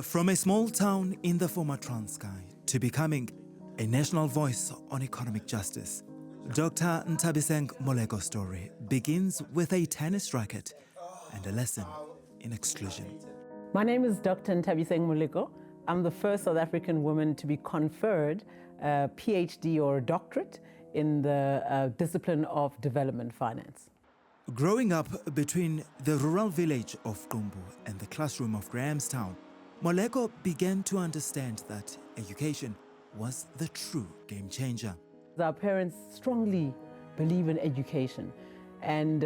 From a small town in the former Transkei to becoming a national voice on economic justice, Dr. Nabisen Molego's story begins with a tennis racket and a lesson in exclusion. My name is Dr. Nabisen Molego. I'm the first South African woman to be conferred a PhD or a doctorate in the discipline of development finance. Growing up between the rural village of Kumbu and the classroom of Grahamstown, Molego began to understand that education was the true game changer. Our parents strongly believe in education, and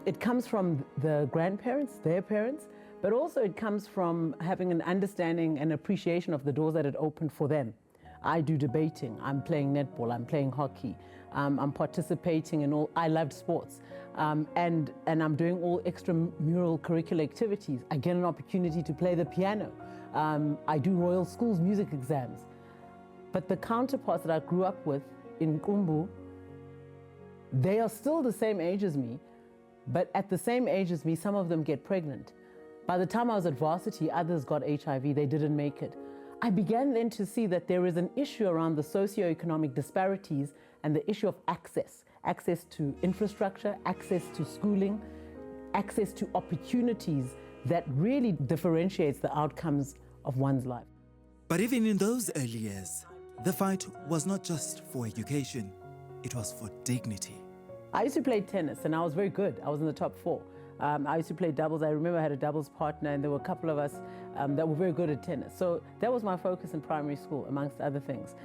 it comes from the grandparents, their parents, but also it comes from having an understanding and appreciation of the doors that it opened for them. I do debating, I'm playing netball, I'm playing hockey, I'm participating in all, I loved sports, and I'm doing all extramural curricular activities. I get an opportunity to play the piano. I do Royal School's music exams. But the counterparts that I grew up with in Kumbu, they are still the same age as me, but at the same age as me, some of them get pregnant. By the time I was at varsity, others got HIV, they didn't make it. I began then to see that there is an issue around the socioeconomic disparities and the issue of access to infrastructure, access to schooling, access to opportunities that really differentiates the outcomes of one's life. But even in those early years, the fight was not just for education, it was for dignity. I used to play tennis and I was very good. I was in the top 4. I used to play doubles. I remember I had a doubles partner and there were a couple of us that were very good at tennis. So that was my focus in primary school, amongst other things.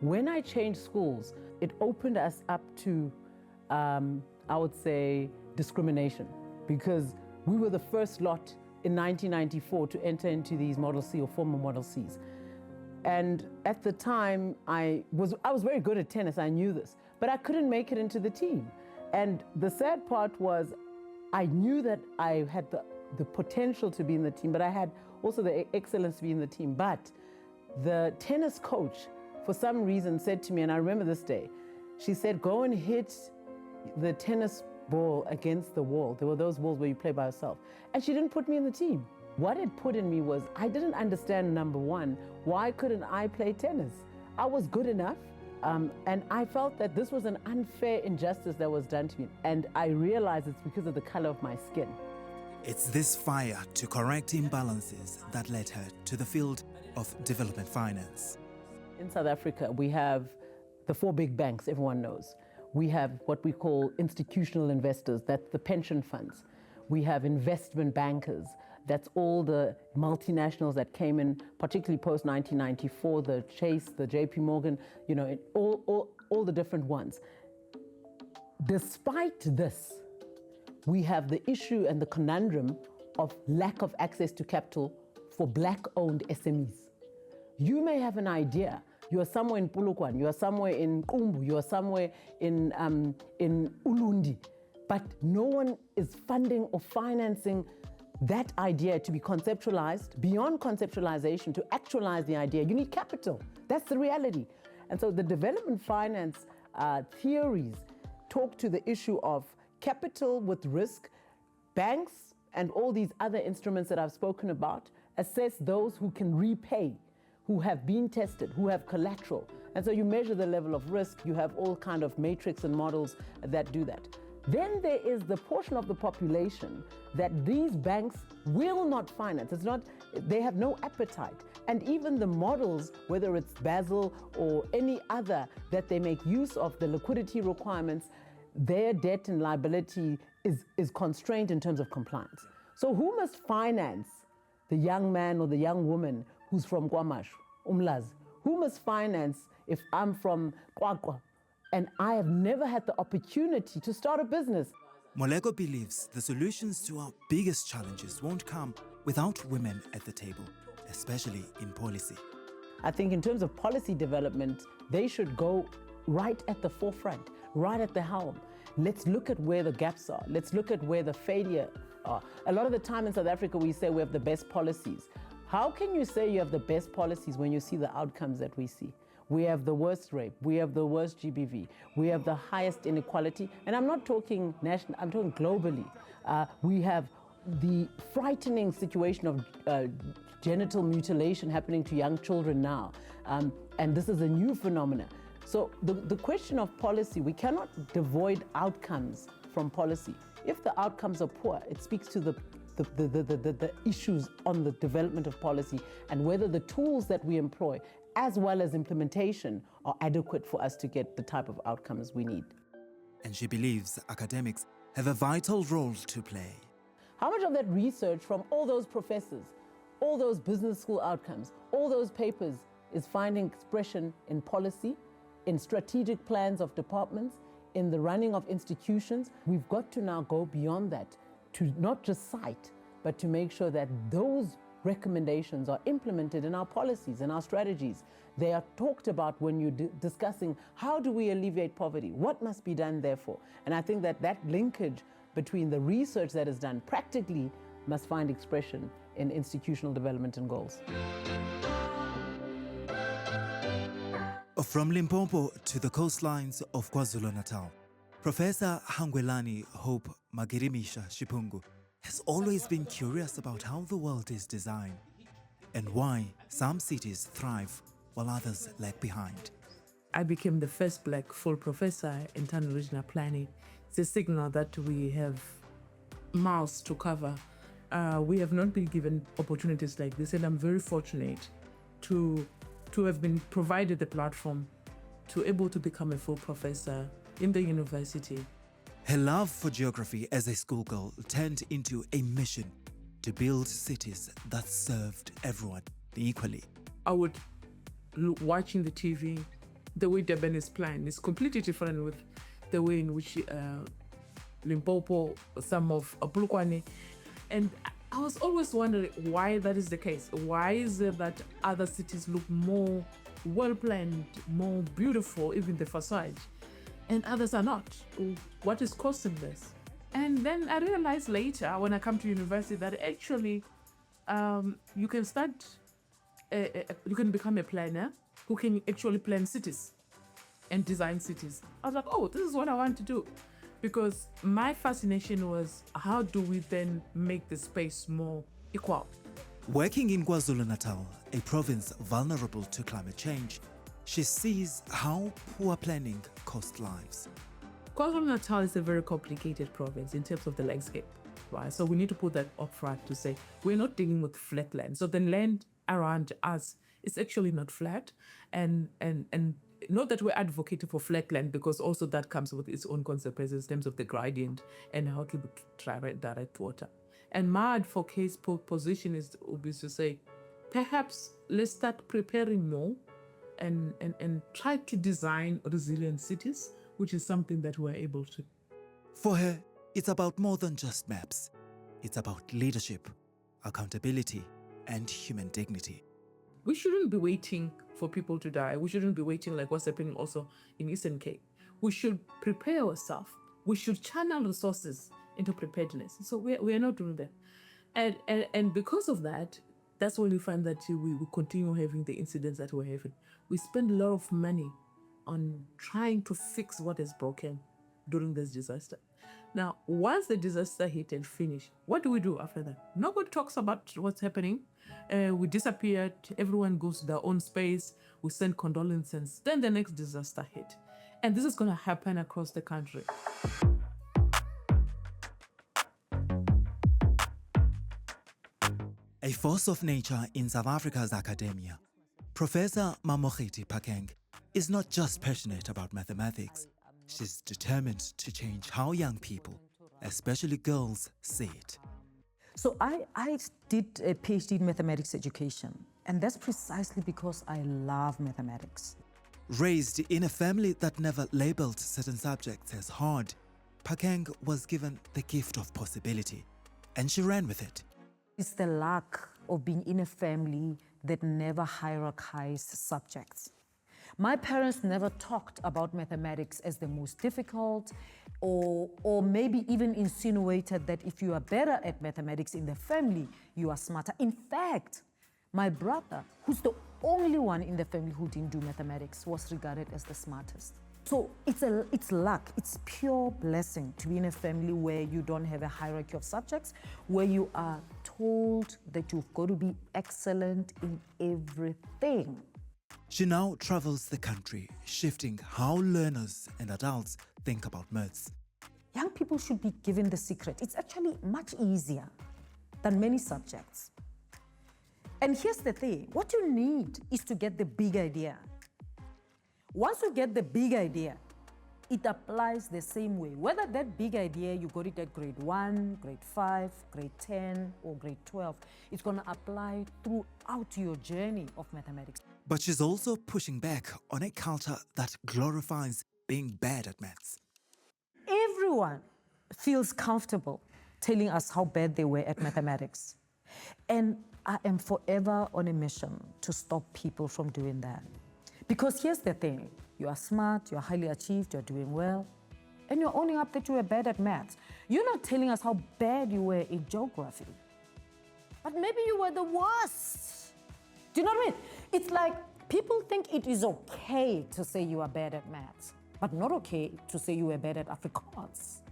When I changed schools, it opened us up to, I would say, discrimination, because we were the first lot in 1994 to enter into these Model C or former Model Cs. And at the time, I was very good at tennis, I knew this, but I couldn't make it into the team. And the sad part was, I knew that I had the potential to be in the team, but I had also the excellence to be in the team. But the tennis coach, for some reason, said to me, and I remember this day, she said, go and hit the tennis ball against the wall. There were those balls where you play by yourself. And she didn't put me in the team. What it put in me was, I didn't understand, number one, why couldn't I play tennis? I was good enough, and I felt that this was an unfair injustice that was done to me. And I realized it's because of the color of my skin. It's this fire to correct imbalances that led her to the field of development finance. In South Africa, we have the 4 big banks, everyone knows. We have what we call institutional investors, that's the pension funds. We have investment bankers, that's all the multinationals that came in, particularly post-1994, the Chase, the JP Morgan, you know, all the different ones. Despite this, we have the issue and the conundrum of lack of access to capital for Black-owned SMEs. You may have an idea. You are somewhere in Polokwane, you are somewhere in Kumbu, you are somewhere in Ulundi, but no one is funding or financing that idea to be conceptualized, beyond conceptualization, to actualize the idea. You need capital. That's the reality. And so the development finance theories talk to the issue of capital with risk. Banks and all these other instruments that I've spoken about assess those who can repay, who have been tested, who have collateral. And so you measure the level of risk. You have all kind of matrix and models that do that. Then there is the portion of the population that these banks will not finance. It's not, they have no appetite. And even the models, whether it's Basel or any other that they make use of, the liquidity requirements, their debt and liability is constrained in terms of compliance. So who must finance the young man or the young woman who's from Kwamash, Umlaz? Who must finance if I'm from Kwakwa and I have never had the opportunity to start a business? Molego believes the solutions to our biggest challenges won't come without women at the table, especially in policy. I think in terms of policy development, they should go right at the forefront, right at the helm. Let's look at where the gaps are. Let's look at where the failure are. A lot of the time in South Africa, we say we have the best policies. How can you say you have the best policies when you see the outcomes that we see? We have the worst rape, we have the worst GBV, we have the highest inequality, and I'm not talking national, I'm talking globally. We have the frightening situation of genital mutilation happening to young children now. And this is a new phenomenon. So the question of policy, we cannot devoid outcomes from policy. If the outcomes are poor, it speaks to the issues on the development of policy and whether the tools that we employ, as well as implementation, are adequate for us to get the type of outcomes we need. And she believes academics have a vital role to play. How much of that research from all those professors, all those business school outcomes, all those papers is finding expression in policy, in strategic plans of departments, in the running of institutions? We've got to now go beyond that to not just cite, but to make sure that those recommendations are implemented in our policies and our strategies. They are talked about when you're discussing how do we alleviate poverty, what must be done therefore. And I think that that linkage between the research that is done practically must find expression in institutional development and goals. From Limpopo to the coastlines of KwaZulu-Natal, Professor Hangani Hope Magirimisha Shepongu has always been curious about how the world is designed and why some cities thrive while others lag behind. I became the first black full professor in town regional planning. It's a signal that we have miles to cover. We have not been given opportunities like this, and I'm very fortunate to have been provided the platform to able to become a full professor in the university. Her love for geography as a schoolgirl turned into a mission to build cities that served everyone equally. I would watching the TV, the way Durban is planned is completely different with the way in which Limpopo, some of Polokwane, and I was always wondering why that is the case. Why is it that other cities look more well-planned, more beautiful, even the facade, and others are not? What is causing this? And then I realized later when I come to university that actually you can start, you can become a planner who can actually plan cities and design cities. I was like, oh, this is what I want to do. Because my fascination was how do we then make the space more equal? Working in KwaZulu-Natal, a province vulnerable to climate change, she sees how poor planning costs lives. KwaZulu-Natal is a very complicated province in terms of the landscape, right? So we need to put that up front to say we're not dealing with flat land. So the land around us is actually not flat, and not that we're advocating for flat land, because also that comes with its own consequences in terms of the gradient and how to direct water. And my advocate's position is to say, perhaps let's start preparing more and try to design resilient cities, which is something that we're able to. For her, it's about more than just maps. It's about leadership, accountability, and human dignity. We shouldn't be waiting for people to die. We shouldn't be waiting like what's happening also in Eastern Cape. We should prepare ourselves. We should channel resources into preparedness. So we are not doing that. And because of that, that's when we find that we continue having the incidents that we're having. We spend a lot of money on trying to fix what is broken during this disaster. Now, once the disaster hit and finished, what do we do after that? Nobody talks about what's happening. We disappeared. Everyone goes to their own space. We send condolences. Then the next disaster hit. And this is going to happen across the country. A force of nature in South Africa's academia, Professor Mamokgethi Phakeng is not just passionate about mathematics. She's determined to change how young people, especially girls, see it. So I did a PhD in mathematics education, and that's precisely because I love mathematics. Raised in a family that never labeled certain subjects as hard, Phakeng was given the gift of possibility, and she ran with it. It's the luck of being in a family that never hierarchized subjects. My parents never talked about mathematics as the most difficult, or maybe even insinuated that if you are better at mathematics in the family, you are smarter. In fact, my brother, who's the only one in the family who didn't do mathematics, was regarded as the smartest. So it's luck, it's pure blessing to be in a family where you don't have a hierarchy of subjects, where you are told that you've got to be excellent in everything. She now travels the country, shifting how learners and adults think about maths. Young people should be given the secret. It's actually much easier than many subjects. And here's the thing, what you need is to get the big idea. Once you get the big idea, it applies the same way. Whether that big idea, you got it at grade 1, grade 5, grade 10, or grade 12, it's gonna apply throughout your journey of mathematics. But she's also pushing back on a culture that glorifies being bad at maths. Everyone feels comfortable telling us how bad they were at mathematics. And I am forever on a mission to stop people from doing that. Because here's the thing, you are smart, you're highly achieved, you're doing well, and you're owning up that you were bad at maths. You're not telling us how bad you were in geography. But maybe you were the worst. Do you know what I mean? It's like people think it is okay to say you are bad at maths, but not okay to say you were bad at Afrikaans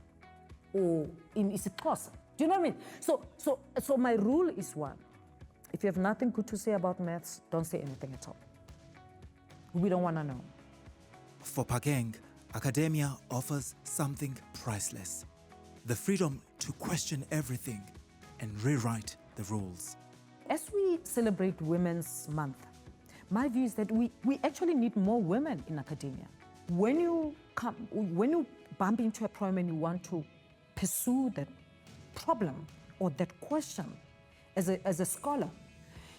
or in isiXhosa. Do you know what I mean? So my rule is one. If you have nothing good to say about maths, don't say anything at all. We don't want to know. For Pakeng, academia offers something priceless: the freedom to question everything and rewrite the rules. As we celebrate Women's Month, my view is that we actually need more women in academia. When you bump into a problem and you want to pursue that problem or that question as a scholar,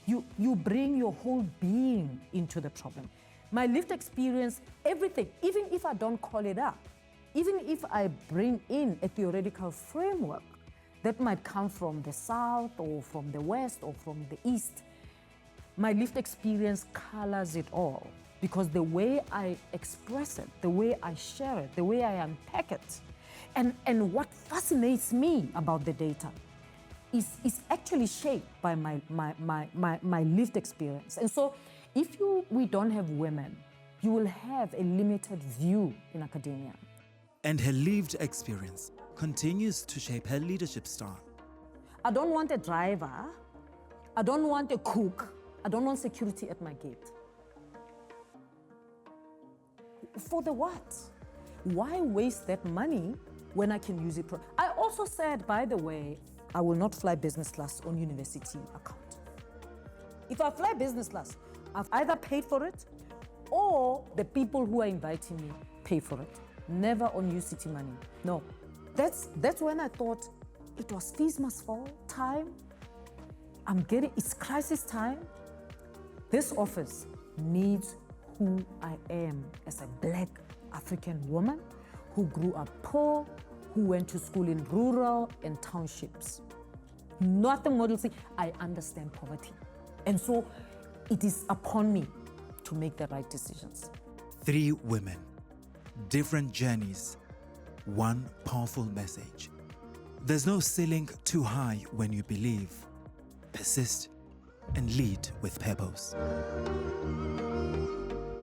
you bring your whole being into the problem. My lived experience, everything, even if I don't call it up, even if I bring in a theoretical framework that might come from the South or from the West or from the East, my lived experience colors it all, because the way I express it, the way I share it, the way I unpack it, and what fascinates me about the data is actually shaped by my lived experience. And so if we don't have women, you will have a limited view in academia. And her lived experience continues to shape her leadership style. I don't want a driver, I don't want a cook, I don't want security at my gate. For the what? Why waste that money when I can use it? I also said, by the way, I will not fly business class on university account. If I fly business class, I've either paid for it or the people who are inviting me pay for it. Never on UCT money. No. That's when I thought it was fees must fall time. It's crisis time. This office needs who I am as a Black African woman who grew up poor, who went to school in rural and townships. Not the Model C. I understand poverty. And so it is upon me to make the right decisions. 3 women, different journeys, one powerful message. There's no ceiling too high when you believe. Persist and lead with purpose.